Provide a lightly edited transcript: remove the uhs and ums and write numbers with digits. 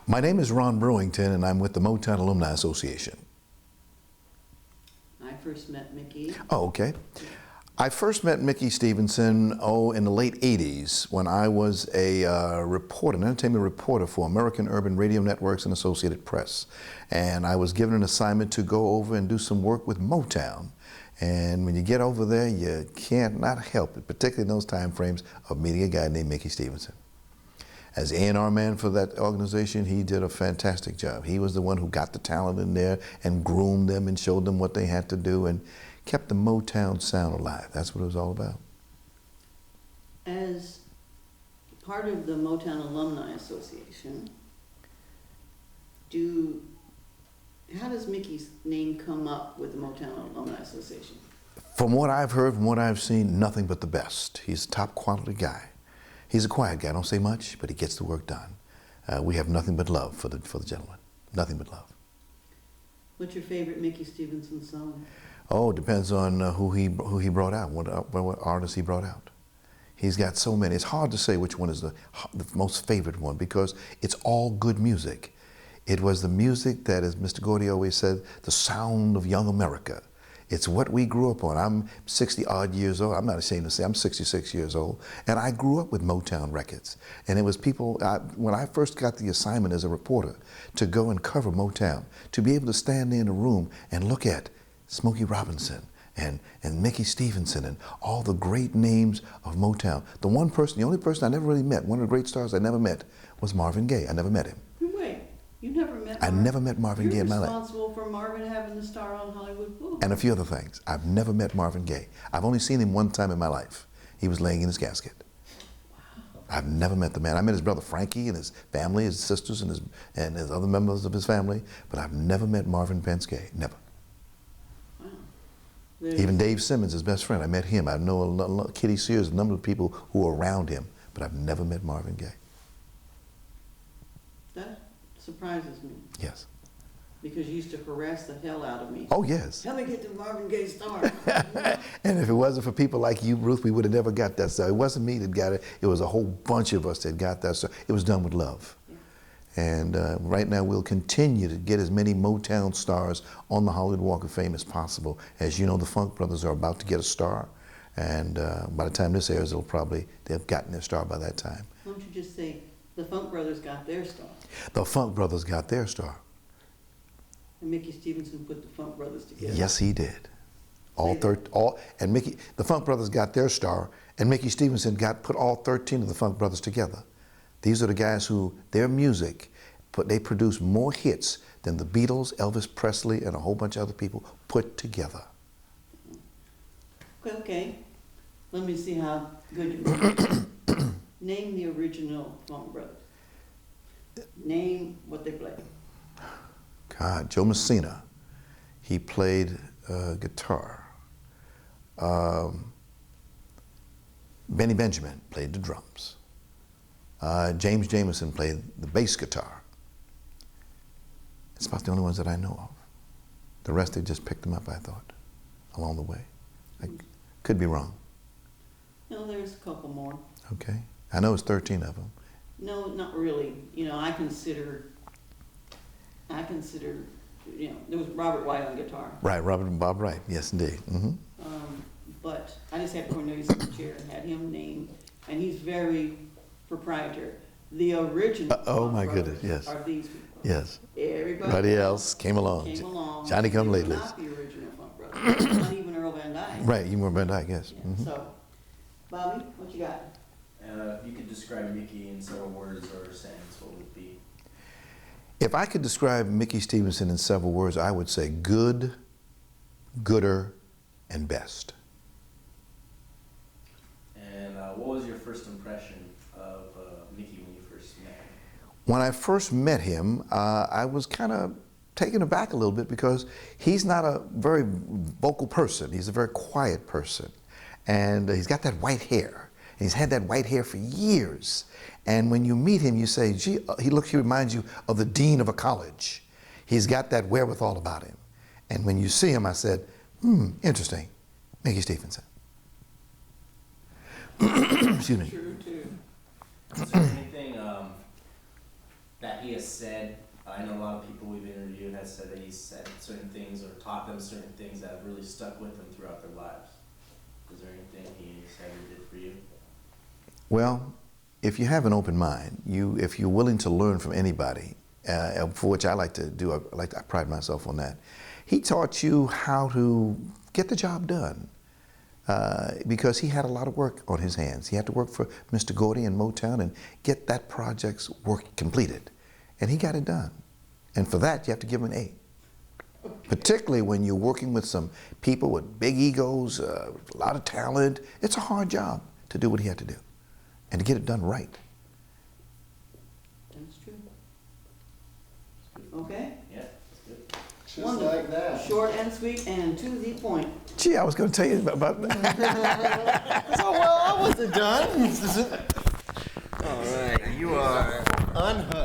My name is Ron Brewington, and I'm with the Motown Alumni Association. I first met Mickey. Oh, okay. I first met Mickey Stevenson, in the late 80s when I was a reporter, an entertainment reporter for American Urban Radio Networks and Associated Press. And I was given an assignment to go over and do some work with Motown. And when you get over there, you can't not help it, particularly in those time frames, of meeting a guy named Mickey Stevenson. As A&R man for that organization, he did a fantastic job. He was the one who got the talent in there and groomed them and showed them what they had to do and kept the Motown sound alive. That's what it was all about. As part of the Motown Alumni Association, how does Mickey's name come up with the Motown Alumni Association? From what I've heard, from what I've seen, nothing but the best. He's a top quality guy. He's a quiet guy, don't say much, but he gets the work done. We have nothing but love for the gentleman, nothing but love. What's your favorite Mickey Stevenson song? Oh, it depends on who he brought out, what artist he brought out. He's got so many. It's hard to say which one is the most favorite one because it's all good music. It was the music that, as Mr. Gordy always said, the sound of young America. It's what we grew up on. I'm 60-odd years old. I'm not ashamed to say I'm 66 years old. And I grew up with Motown records. And it was people, when I first got the assignment as a reporter to go and cover Motown, to be able to stand there in a room and look at Smokey Robinson and Mickey Stevenson and all the great names of Motown. The only person I never really met, one of the great stars I never met, was Marvin Gaye. I never met him. Wait, you never met Marvin? I never met Marvin Gaye in my life. You're responsible for Marvin having the star on Hollywood Boulevard. And a few other things. I've never met Marvin Gaye. I've only seen him one time in my life. He was laying in his casket. Wow. I've never met the man. I met his brother Frankie and his family, his sisters and his other members of his family, but I've never met Marvin Pence Gaye. Never. Wow. Even Dave Simmons, his best friend, I met him. I know Kitty Sears, a number of people who were around him, but I've never met Marvin Gaye. That surprises me. Yes. Because you used to harass the hell out of me. Oh, yes. Help me get the Marvin Gaye star. And if it wasn't for people like you, Ruth, we would have never got that star. It wasn't me that got it. It was a whole bunch of us that got that star. It was done with love. Yeah. And right now we'll continue to get as many Motown stars on the Hollywood Walk of Fame as possible. As you know, the Funk Brothers are about to get a star. And by the time this airs, they've gotten their star by that time. Why don't you just say, the Funk Brothers got their star? The Funk Brothers got their star. And Mickey Stevenson put the Funk Brothers together. Yes, he did. The Funk Brothers got their star, and Mickey Stevenson put all 13 of the Funk Brothers together. These are the guys who, their music, they produced more hits than the Beatles, Elvis Presley, and a whole bunch of other people put together. Okay. Let me see how good you are. Name the original Funk Brothers. Name what they played. God, Joe Messina, he played guitar. Benny Benjamin played the drums. James Jamerson played the bass guitar. It's about the only ones that I know of. The rest, they just picked them up, I thought, along the way. I could be wrong. No, there's a couple more. Okay. I know it's 13 of them. No, not really. You know, I consider, you know, there was Robert White on guitar. Right, Robert and Bob Wright. Yes, indeed. Mm-hmm. But I just had Cornelius in the chair and had him named, and he's very proprietary. The original oh my Funk goodness, Brothers yes. are these people. Yes. Everybody else came along. Johnny come They lately. were not the original Funk Brothers. Not even Earl Van Dyke. Right, you were Van Dyke, yes. Yeah. Mm-hmm. So, Bobby, what you got? You could describe Mickey in several words or sentences, what would it be? If I could describe Mickey Stevenson in several words, I would say good, gooder, and best. And what was your first impression of Mickey when you first met him? When I first met him, I was kind of taken aback a little bit because he's not a very vocal person. He's a very quiet person. And he's got that white hair. And he's had that white hair for years. And when you meet him, you say, gee, he reminds you of the dean of a college. He's got that wherewithal about him. And when you see him, I said, interesting, Mickey Stevenson. Excuse me. True, too. Is there anything that he has said? I know a lot of people we've interviewed have said that he's said certain things or taught them certain things that have really stuck with them throughout their lives. Is there anything he said or did for you? Well, if you have an open mind, if you're willing to learn from anybody, for which I like to do, I pride myself on that. He taught you how to get the job done because he had a lot of work on his hands. He had to work for Mr. Gordy and Motown and get that project's work completed. And he got it done. And for that, you have to give him an A. Particularly when you're working with some people with big egos, a lot of talent. It's a hard job to do what he had to do and to get it done right. That's true. Okay? Yeah, that's good. Just Wonderful. like that. Short and sweet and to the point. Gee, I was going to tell you about that. Oh, well, I wasn't done. All right, you are unhooked.